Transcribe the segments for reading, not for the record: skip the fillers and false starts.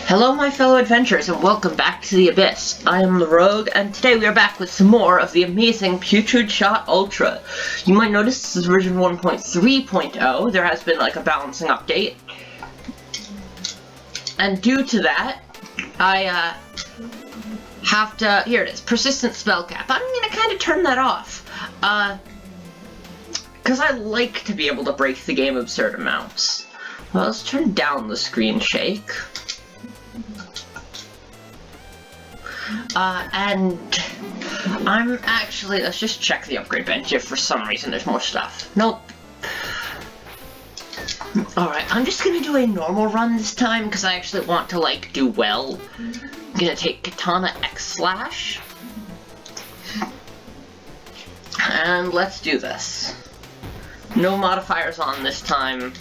Hello my fellow adventurers and welcome back to the Abyss. I am the Rogue and today we are back with some more of the amazing Putrid Shot Ultra. You might notice this is version 1.3.0. There has been like a balancing update. And due to that, I have to, here it is, persistent spell cap. I'm gonna kind of turn that off. Because I like to be able to break the game absurd amounts. Well, let's turn down the screen shake. And I'm actually, let's just check the upgrade bench if for some reason there's more stuff. Nope. Alright, I'm just gonna do a normal run this time because I actually want to, like, do well. I'm gonna take Katana X/. And let's do this. No modifiers on this time.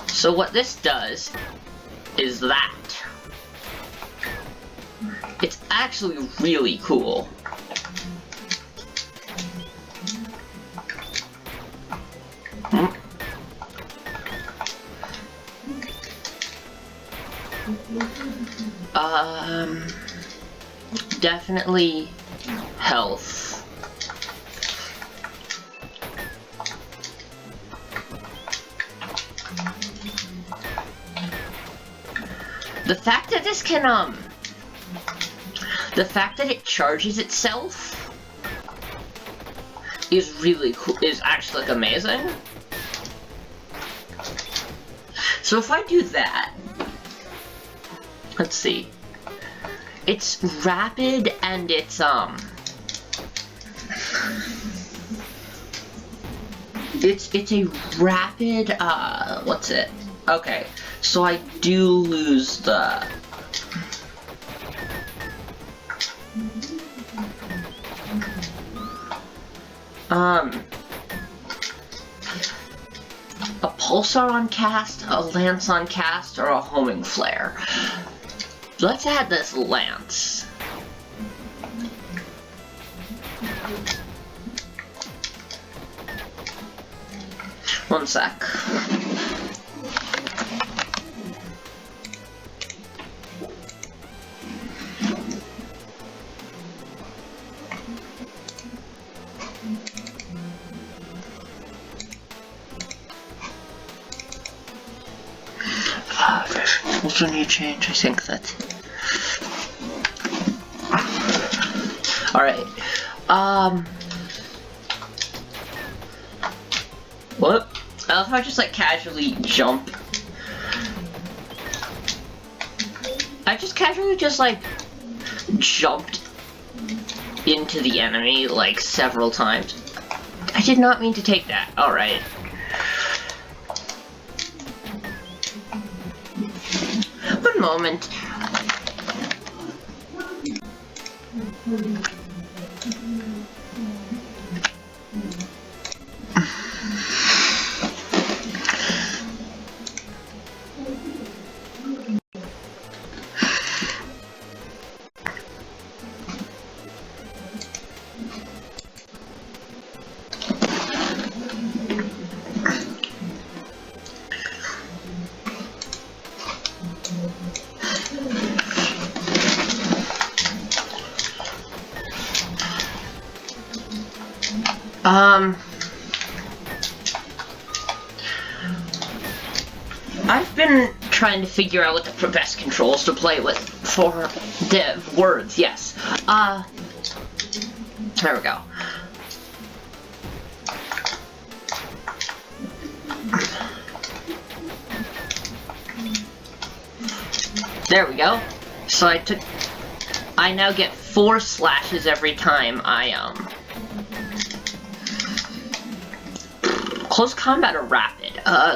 So what this does is that. It's actually really cool. Definitely health. The fact that this can, the fact that it charges itself is really cool, is actually, like, amazing. So if I do that, let's see, it's rapid and it's a rapid, what's it? Okay, so I do lose the... a pulsar on cast, a lance on cast, or a homing flare. Let's add this lance. One sec. Also need change, I think that. Alright. What? I love how I just, like, casually jump. I just casually just, like, jumped into the enemy, like, several times. I did not mean to take that. Alright. One moment. I've been trying to figure out what the best controls to play with for the words, yes. There we go. There we go. So I now get 4 slashes every time I, close combat or rapid?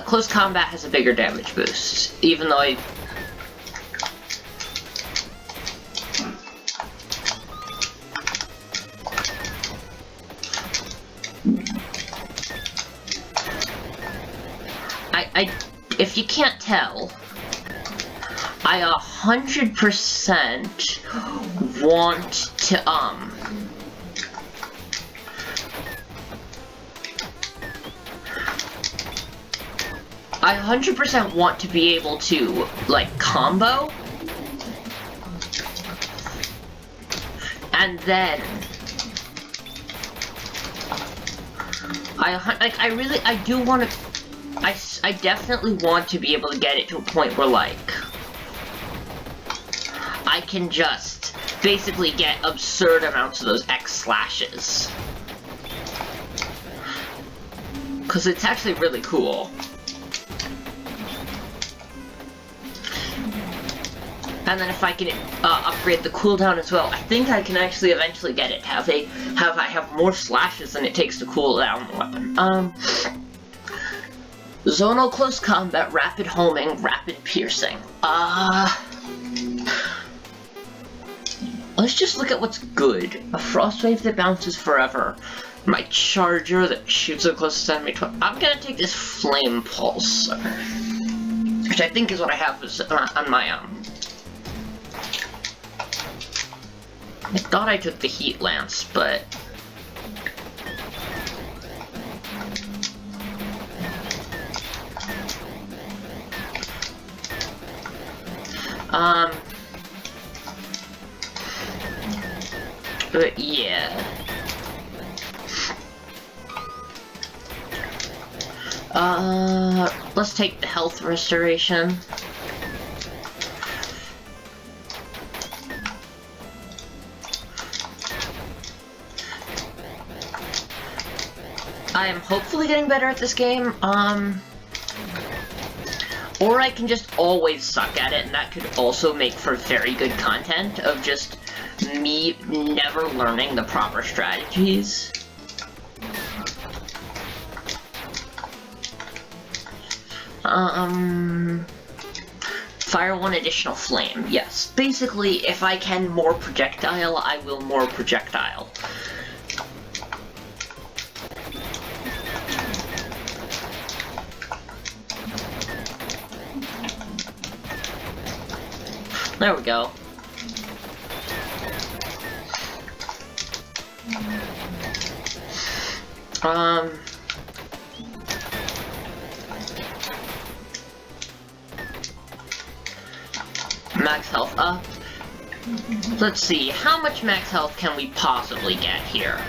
Close combat has a bigger damage boost, even though I if you can't tell, I 100% want to, I 100% want to be able to, like, combo. And then... I do want to... I definitely want to be able to get it to a point where, like... I can just basically get absurd amounts of those X slashes. Because it's actually really cool. And then if I can upgrade the cooldown as well, I think I can actually eventually get it. I have more slashes than it takes to cool down the weapon. Zonal close combat, rapid homing, rapid piercing. Let's just look at what's good. A frost wave that bounces forever. My charger that shoots the closest enemy. I'm gonna take this flame pulse, which I think is what I have on my I thought I took the heat lance, but yeah. Let's take the health restoration. I am hopefully getting better at this game, or I can just always suck at it, and that could also make for very good content of just me never learning the proper strategies. Fire one additional flame, yes. Basically, if I can more projectile, I will more projectile. There we go. Max health up. Let's see, how much max health can we possibly get here?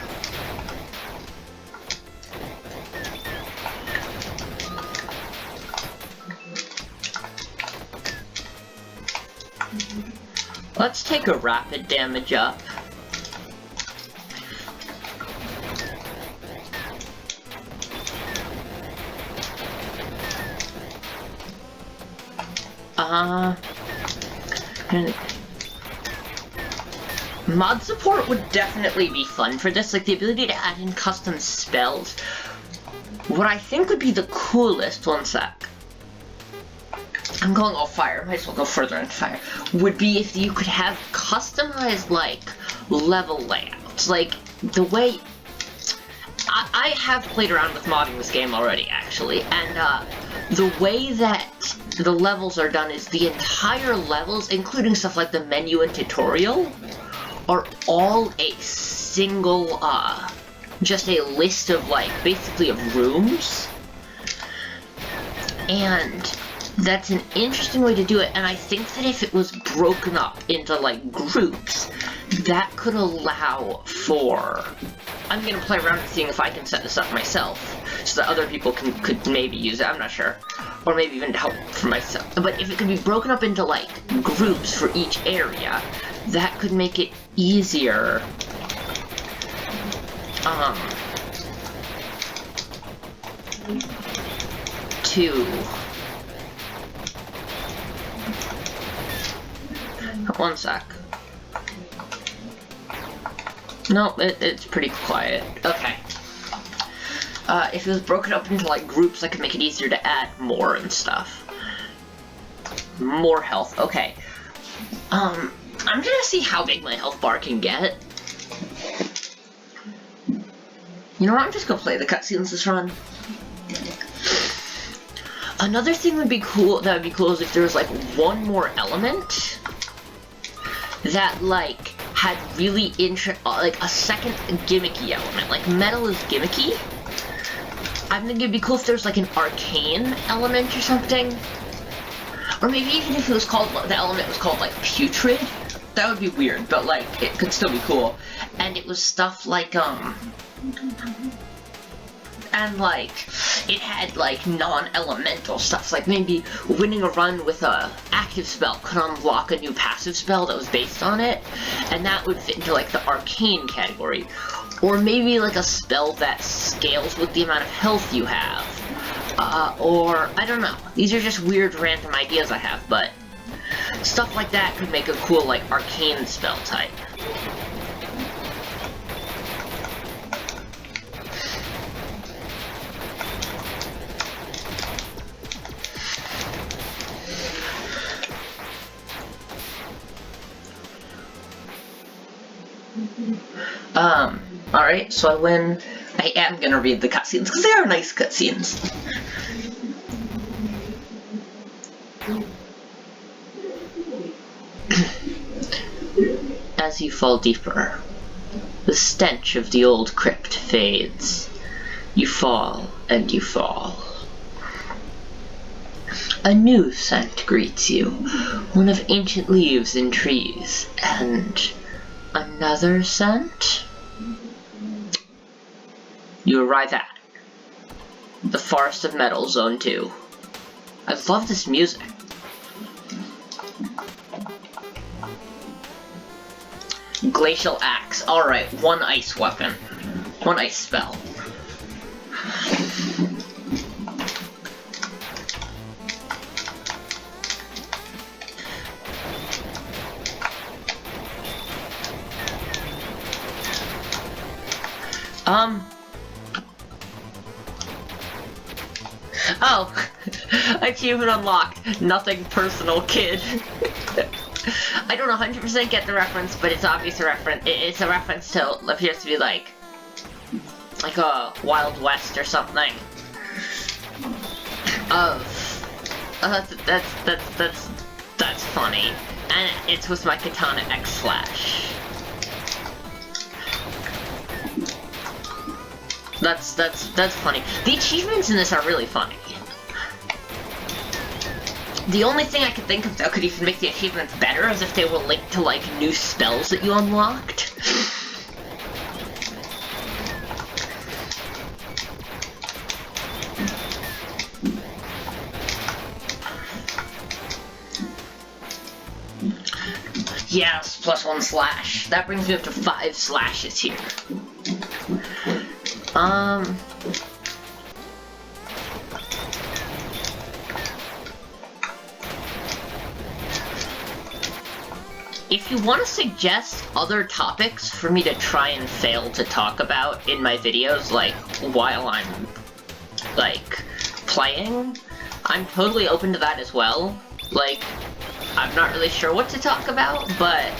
Let's take a rapid damage up. Mod support would definitely be fun for this, like the ability to add in custom spells. What I think would be the coolest, one sec. I'm going all fire, might as well go further into fire, would be if you could have customized, like, level layouts. Like, the way... I have played around with modding this game already, actually, and, the way that the levels are done is the entire levels, including stuff like the menu and tutorial, are all a single, just a list of, like, basically of rooms. And that's an interesting way to do it, and I think that if it was broken up into, like, groups, that could allow for... I'm gonna play around and seeing if I can set this up myself, so that other people could maybe use it, I'm not sure. Or maybe even help for myself. But if it could be broken up into, like, groups for each area, that could make it easier, to... One sec. No, it's pretty quiet. Okay. If it was broken up into, like, groups, I could make it easier to add more and stuff. More health, okay. I'm gonna see how big my health bar can get. You know what, I'm just gonna play the cutscenes this run. Another thing that would be cool is if there was, like, one more element that, like, had really like, a second gimmicky element. Like, metal is gimmicky. I think it'd be cool if there was like an arcane element or something. Or maybe even if it was called, the element was called like putrid. That would be weird, but like, it could still be cool. And it was stuff like, and like, it had like non-elemental stuff, like maybe winning a run with a active spell could unlock a new passive spell that was based on it, and that would fit into like the arcane category. Or maybe like a spell that scales with the amount of health you have. Or, I don't know. These are just weird random ideas I have, but stuff like that could make a cool like arcane spell type. Alright, so I win. I am gonna read the cutscenes, because they are nice cutscenes. As you fall deeper, the stench of the old crypt fades. You fall, and you fall. A new scent greets you, one of ancient leaves and trees, and another scent? You arrive at the Forest of Metal, Zone 2. I love this music. Glacial Axe. Alright, one ice weapon. One ice spell. Oh, achievement unlocked. Nothing personal, kid. I don't 100% get the reference, but it's obvious a reference. It's a reference to appears to be like a Wild West or something. That's funny, and it's with my katana X/. That's funny. The achievements in this are really funny. The only thing I could think of that could even make the achievements better is if they were linked to like new spells that you unlocked. Yes, +1 slash. That brings me up to 5 slashes here. If you want to suggest other topics for me to try and fail to talk about in my videos, like, while I'm, like, playing, I'm totally open to that as well. Like, I'm not really sure what to talk about, but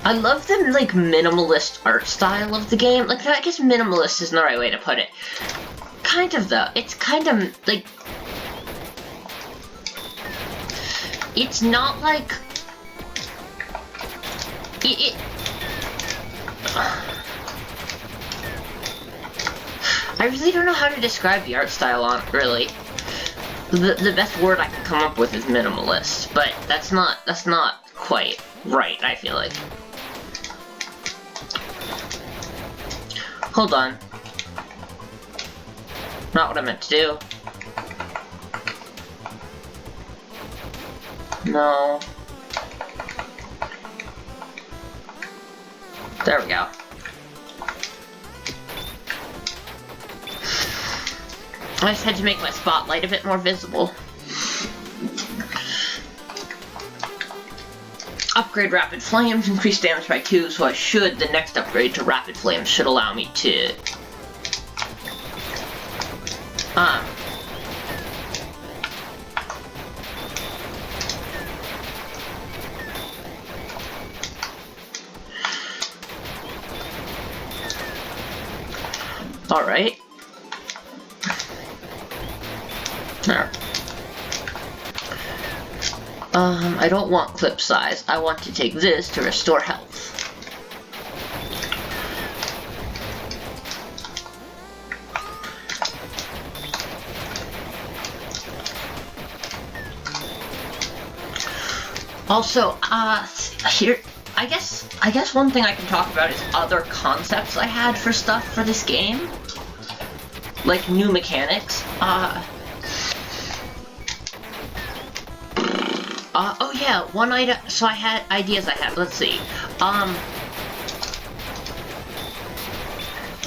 I love the, like, minimalist art style of the game. Like, I guess minimalist isn't the right way to put it. Kind of, though. It's kind of, like, it's not like I really don't know how to describe the art style on it, really. The best word I can come up with is minimalist, but that's not quite right, I feel like. Hold on. Not what I meant to do. No. There we go. I just had to make my spotlight a bit more visible. Upgrade Rapid Flames, increase damage by 2, so the next upgrade to Rapid Flames should allow me to Alright. There. I don't want clip size. I want to take this to restore health. Also, here, I guess one thing I can talk about is other concepts I had for stuff for this game. Like new mechanics. Oh yeah, one item, so I had ideas let's see.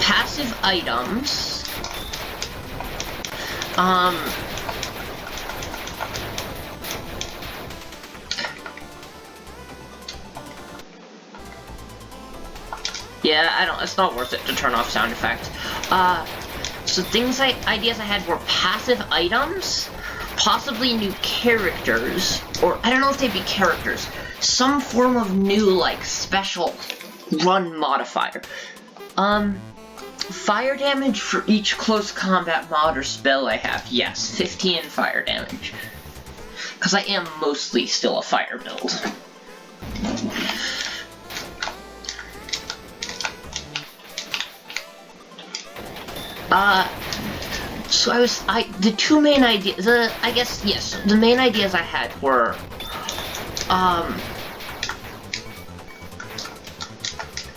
Passive items. Yeah, it's not worth it to turn off sound effect. So ideas I had were passive items, possibly new characters, or I don't know if they'd be characters, some form of new, like, special run modifier. Fire damage for each close combat mod or spell I have, yes, 15 fire damage. Because I am mostly still a fire build. So the two main ideas, the main ideas I had were,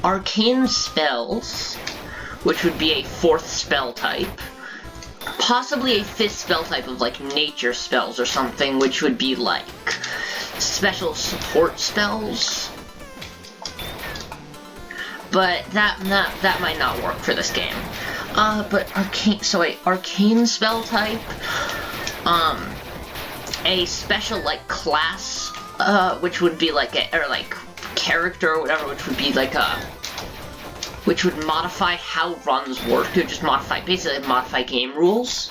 arcane spells, which would be a 4th spell type, possibly a 5th spell type of, like, nature spells or something, which would be, like, special support spells, but that might not work for this game. But arcane spell type, a special, like, class, which would be like character or whatever, which would be like which would modify how runs work. It would just basically modify game rules,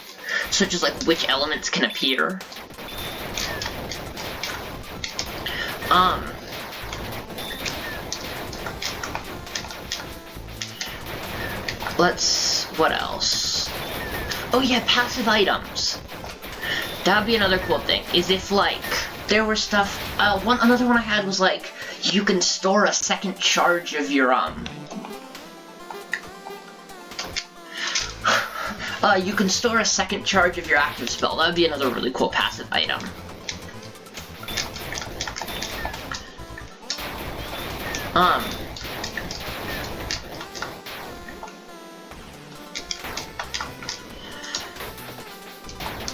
such as, like, which elements can appear. What else? Oh yeah, passive items. That'd be another cool thing, is if, like, there were stuff, another one I had was, like, you can store a second charge of your, you can store a second charge of your active spell. That'd be another really cool passive item.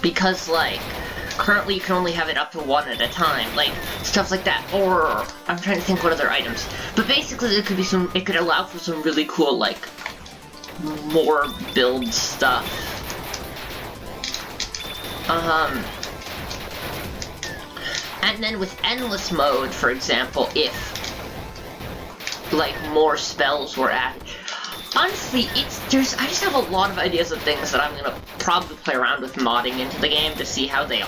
Because, like, currently you can only have it up to 1 at a time, like, stuff like that, or, I'm trying to think what other items, but basically it could allow for some really cool, like, more build stuff. And then with endless mode, for example, if, like, more spells were added. Honestly, I just have a lot of ideas of things that I'm gonna probably play around with modding into the game to see how they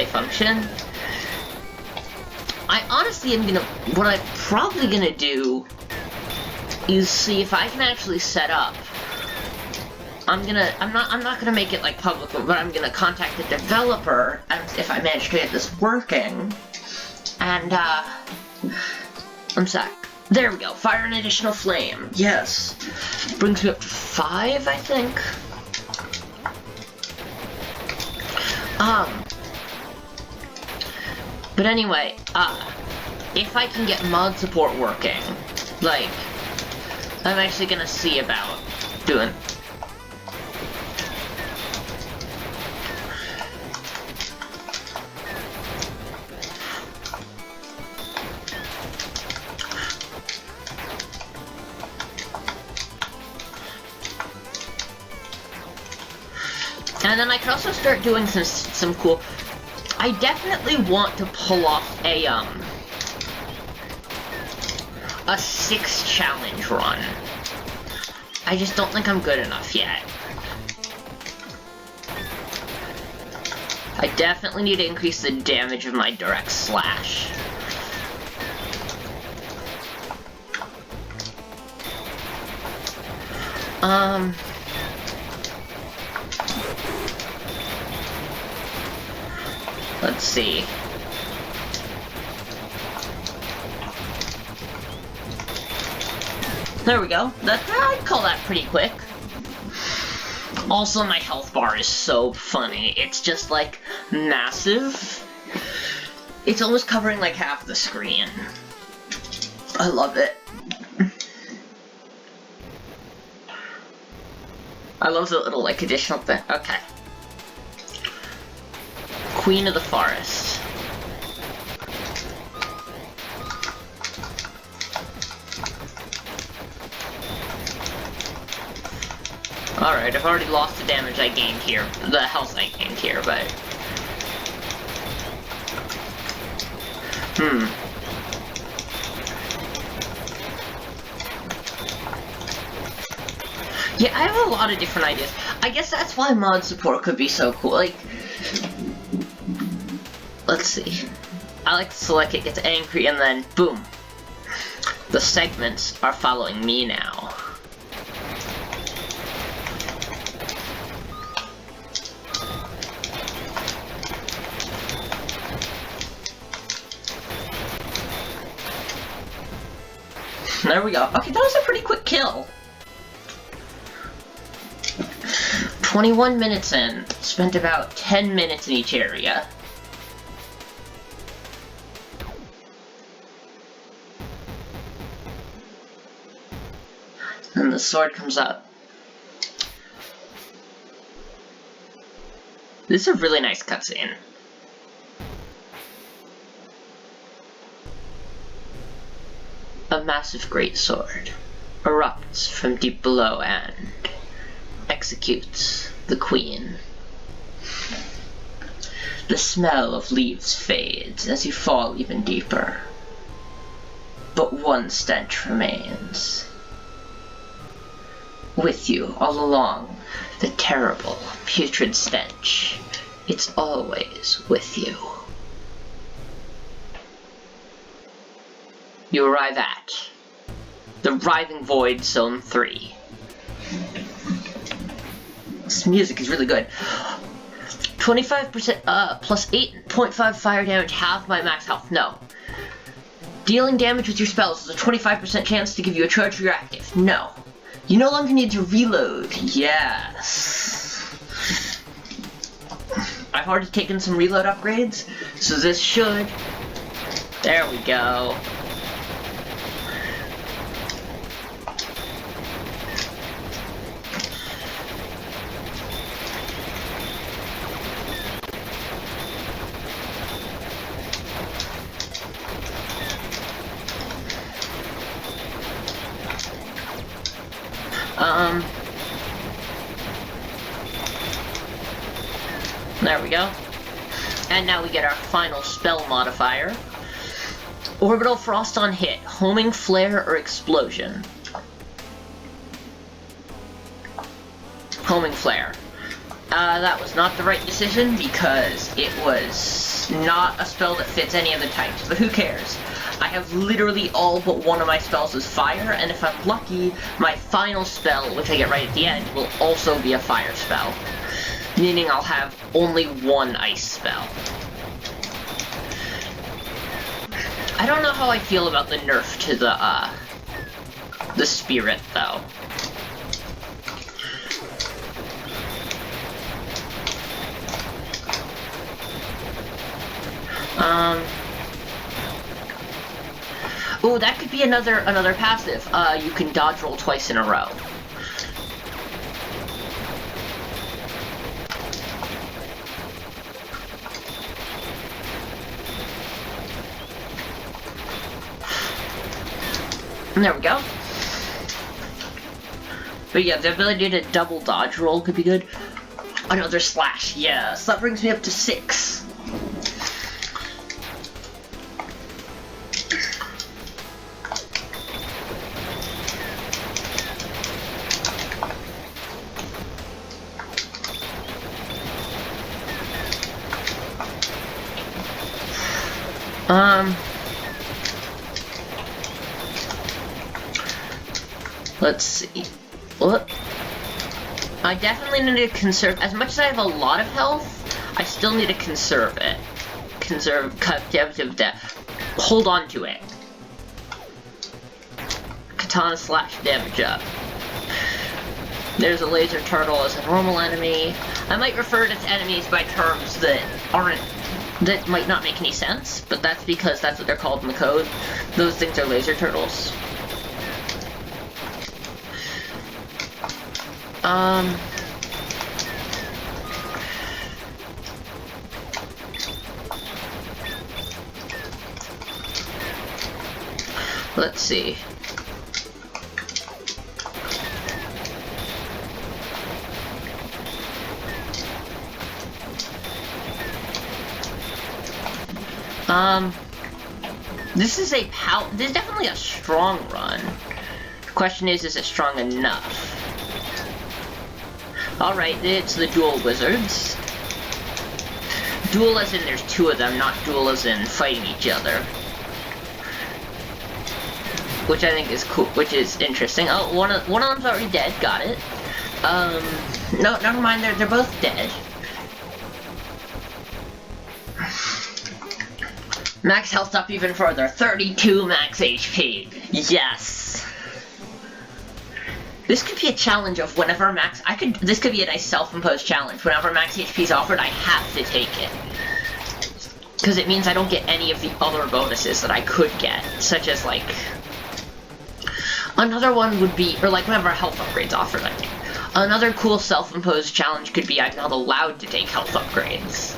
function. I honestly what I'm probably gonna do is see if I can actually set up. I'm not gonna make it, like, public, but I'm gonna contact the developer, and if I manage to get this working, and, one sec. There we go, fire an additional flame, yes. Brings me up to 5, I think. But anyway, if I can get mod support working, like, I'm actually gonna see about doing. And then I could also start doing some cool. I definitely want to pull off a 6 challenge run. I just don't think I'm good enough yet. I definitely need to increase the damage of my direct slash. Let's see. There we go. I'd call that pretty quick. Also, my health bar is so funny. It's just, like, massive. It's almost covering, like, half the screen. I love it. I love the little, like, additional thing. Okay. Queen of the Forest. Alright, I've already lost the damage I gained here. The health I gained here, but... Yeah, I have a lot of different ideas. I guess that's why mod support could be so cool. Like... Let's see. I like to select it, gets angry, and then boom. The segments are following me now. There we go. Okay, that was a pretty quick kill. 21 minutes in. Spent about 10 minutes in each area. And the sword comes up. This is a really nice cutscene. A massive great sword erupts from deep below and executes the queen. The smell of leaves fades as you fall even deeper, but one stench remains. With you all along, the terrible, putrid stench. It's always with you. You arrive at the Writhing Void Zone 3. This music is really good. 25% plus 8.5 fire damage, half my max health. No. Dealing damage with your spells is a 25% chance to give you a charge for your active. No. You no longer need to reload. Yes. I've already taken some reload upgrades, so this should... There we go. There we go. And now we get our final spell modifier. Orbital Frost on hit. Homing, Flare, or Explosion. Homing Flare. That was not the right decision because it was not a spell that fits any of the types, but who cares? I have literally all but one of my spells is fire, and if I'm lucky, my final spell, which I get right at the end, will also be a fire spell. Meaning I'll have only one ice spell. I don't know how I feel about the nerf to the spirit, though. Ooh, that could be another passive. You can dodge roll twice in a row. And there we go. But yeah, the ability to double dodge roll could be good. Another slash, yes. That brings me up to 6. Let's see. What? I definitely need to conserve. As much as I have a lot of health, I still need to conserve it. conserve hold on to it. Katana slash damage up. There's a laser turtle as a normal enemy. I might refer to enemies by terms that might not make any sense, but that's because that's what they're called in the code. Those things are laser turtles. Let's see. This is definitely a strong run. The question is it strong enough? Alright, it's the dual wizards. Dual as in there's two of them, not dual as in fighting each other. Which I think is cool, which is interesting. Oh, one of them's already dead, got it. No, never mind, they're both dead. Max health up even further, 32 max HP. Yes. This could be a challenge of whenever max, this could be a nice self-imposed challenge. Whenever max HP is offered, I have to take it. Because it means I don't get any of the other bonuses that I could get, such as like, another one would be, or like whenever health upgrades offered, I think. Another cool self-imposed challenge could be I'm not allowed to take health upgrades.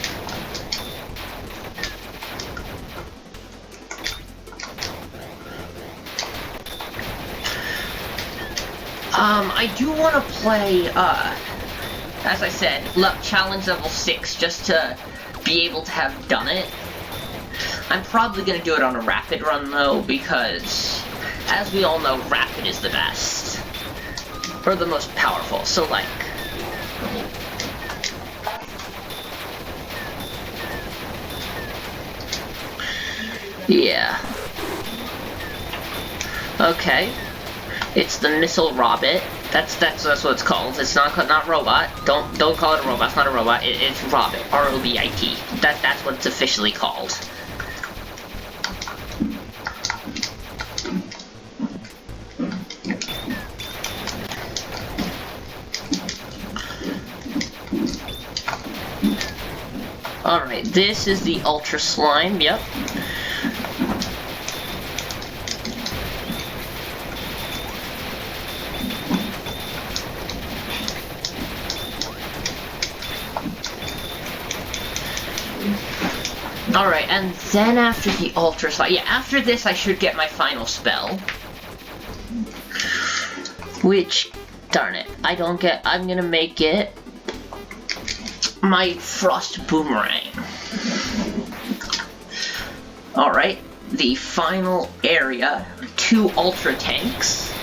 I do want to play, as I said, challenge level 6 just to be able to have done it. I'm probably going to do it on a rapid run though, because, as we all know, rapid is the best. Or the most powerful, so like... Yeah. Okay. It's the Missile Robot. That's what it's called. It's not robot. Don't call it a robot. It's not a robot. It's Robot. R-O-B-I-T. That's what it's officially called. Alright, this is the Ultra Slime, yep. Alright, and then after the Ultra Slime, yeah, after this I should get my final spell. Which, darn it, I'm gonna make it my Frost Boomerang. Alright, the final area, 2 Ultra Tanks.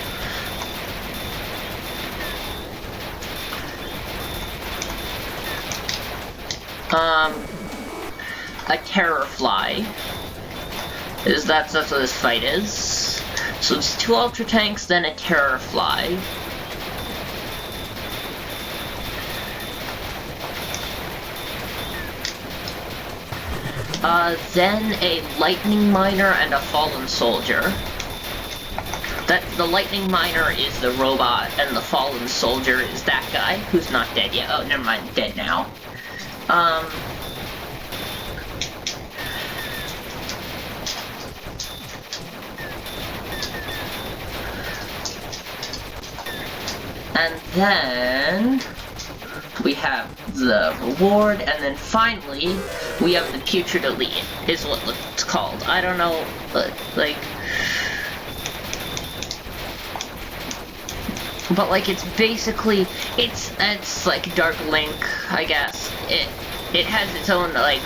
A Terror Fly. That's what this fight is. So it's 2 Ultra Tanks, then a Terror Fly. Then a Lightning Miner and a Fallen Soldier. The Lightning Miner is the robot, and the Fallen Soldier is that guy, who's not dead yet. Oh, never mind, dead now. And then we have the reward, and then finally we have the Putrid Elite, is what it's called. I don't know, like, but like it's basically it's like Dark Link, I guess. It has its own like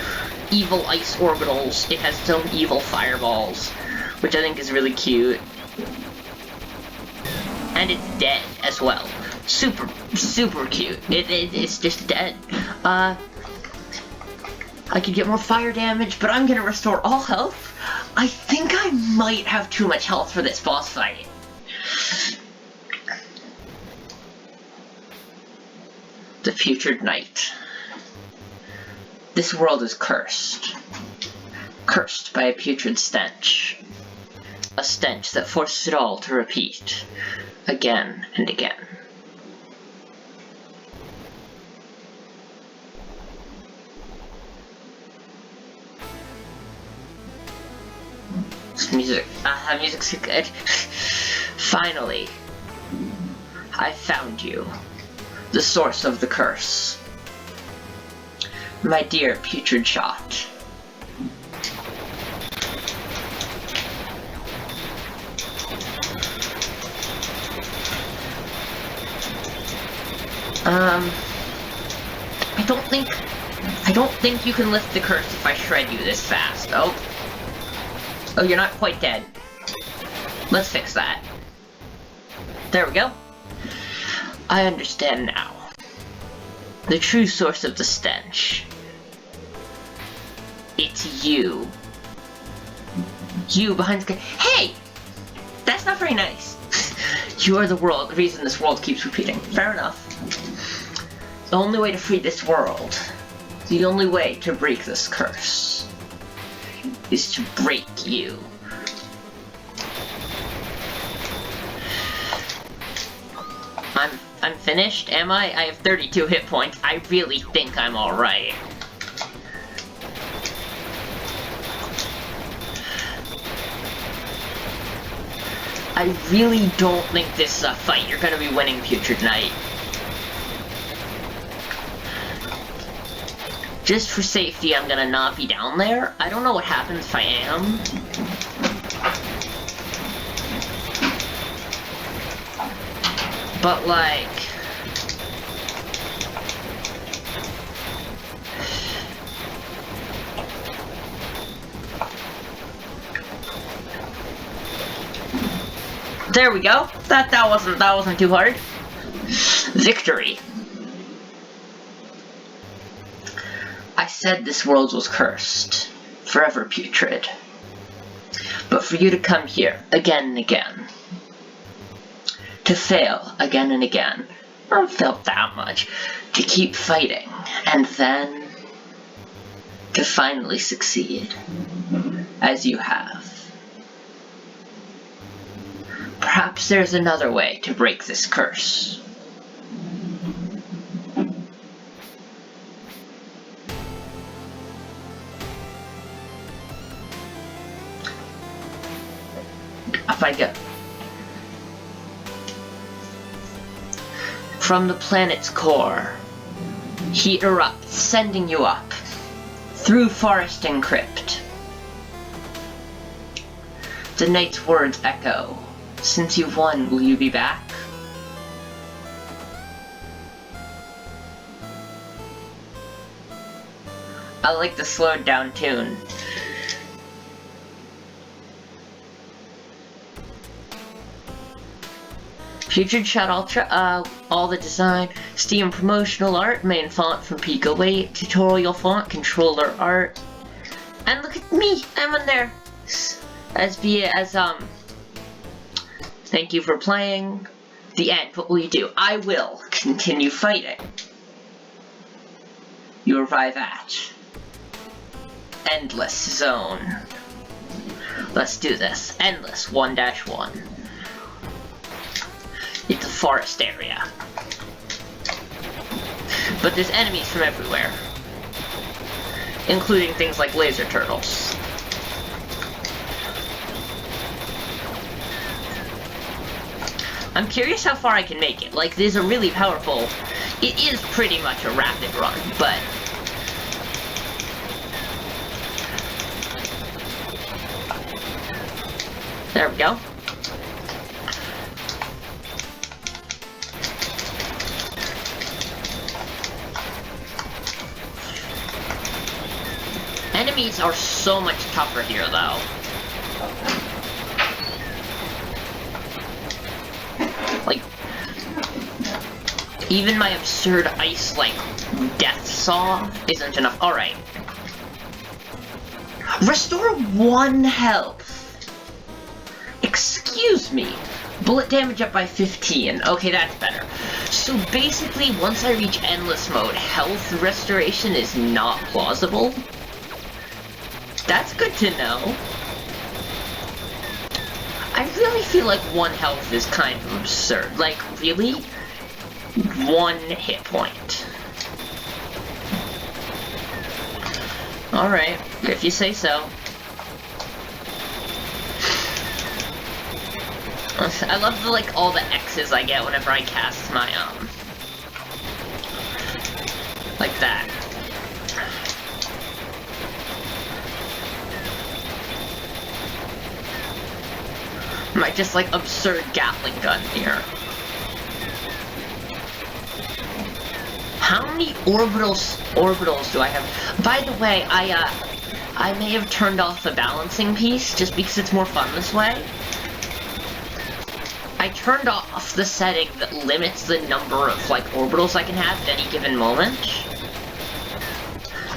evil ice orbitals. It has its own evil fireballs, which I think is really cute. And it's dead as well. Super cute. It's just dead. I could get more fire damage, but I'm gonna restore all health. I think I might have too much health for this boss fight. The Putrid Knight. This world is cursed. Cursed by a putrid stench. A stench that forces it all to repeat, again and again. This music, that music's so good. Finally, I found you, the source of the curse. My dear putrid shot. I don't think you can lift the curse if I shred you this fast. Oh, you're not quite dead. Let's fix that. There we go. I understand now. The true source of the stench. It's you. You behind the... Hey! That's not very nice. You are the reason this world keeps repeating. Fair enough. The only way to free this world, the only way to break this curse, is to break you. I'm finished, am I? I have 32 hit points. I really think I'm alright. I really don't think this is a fight you're gonna be winning, Putrid Knight. Just for safety, I'm gonna not be down there. I don't know what happens if I am. But, like... There we go. That wasn't too hard. Victory. I said this world was cursed, forever putrid. But for you to come here again and again, to fail again and again, not fail that much, to keep fighting, and then to finally succeed, as you have. Perhaps there's another way to break this curse. If I go from the planet's core, heat erupts, sending you up through forest and crypt. The knight's words echo. Since you've won, will you be back? I like the slowed down tune. Putrid Shot Ultra, all the design, Steam promotional art, main font from Pico 8, tutorial font, controller art, and look at me, I'm in there, thank you for playing, the end, what will you do? I will continue fighting. You arrive at Endless Zone. Let's do this, Endless 1-1. It's a forest area. But there's enemies from everywhere. Including things like laser turtles. I'm curious how far I can make it. Like, these are really powerful. It is pretty much a rapid run, but... There we go. Enemies are so much tougher here, though. Like, even my absurd ice-like death saw isn't enough. Alright. Restore 1 health. Excuse me. Bullet damage up by 15. Okay, that's better. So basically, once I reach endless mode, health restoration is not plausible. That's good to know. I really feel like 1 health is kind of absurd. Like, really? 1 hit point. Alright, if you say so. I love the, like, all the X's I get whenever I cast my, like that. My just, like, absurd Gatling gun here. How many orbitals do I have? By the way, I may have turned off the balancing piece just because it's more fun this way. I turned off the setting that limits the number of, like, orbitals I can have at any given moment.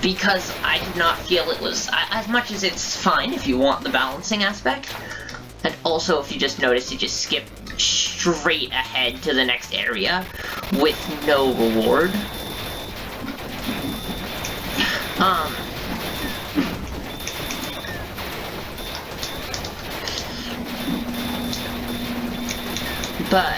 Because I did not feel it was, as much as it's fine if you want the balancing aspect, and also if you just notice you just skip straight ahead to the next area with no reward. But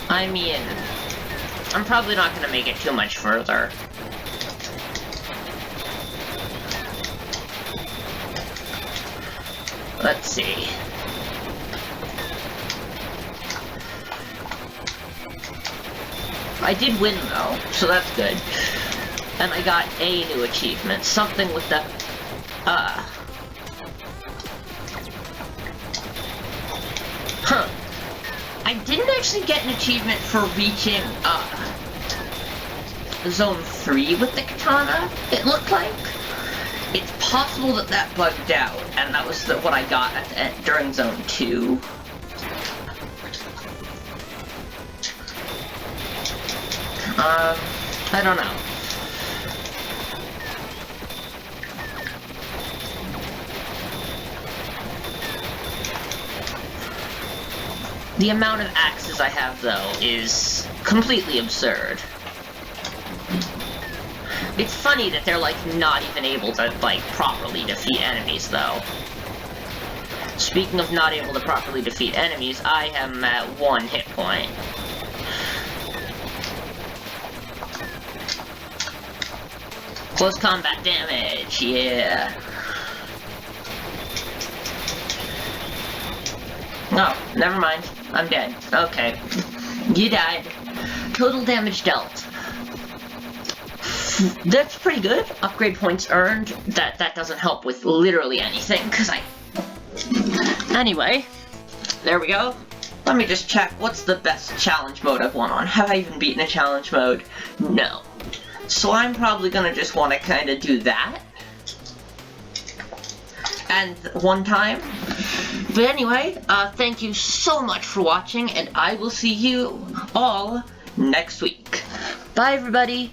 I mean, I'm probably not gonna make it too much further. Let's see. I did win though, so that's good. And I got a new achievement, something with the, I didn't actually get an achievement for reaching, Zone 3 with the katana, it looked like. It's possible that that bugged out, and that was what I got during Zone 2. I don't know. The amount of axes I have, though, is completely absurd. It's funny that they're, like, not even able to, like, properly defeat enemies, though. Speaking of not able to properly defeat enemies, I am at 1 hit point. Close combat damage, yeah. Oh, never mind. I'm dead. Okay. You died. Total damage dealt. That's pretty good. Upgrade points earned. That doesn't help with literally anything, because Anyway, there we go. Let me just check. What's the best challenge mode I've won on? Have I even beaten a challenge mode? No. So I'm probably gonna just want to kind of do that. And one time. But anyway, thank you so much for watching, and I will see you all next week. Bye, everybody!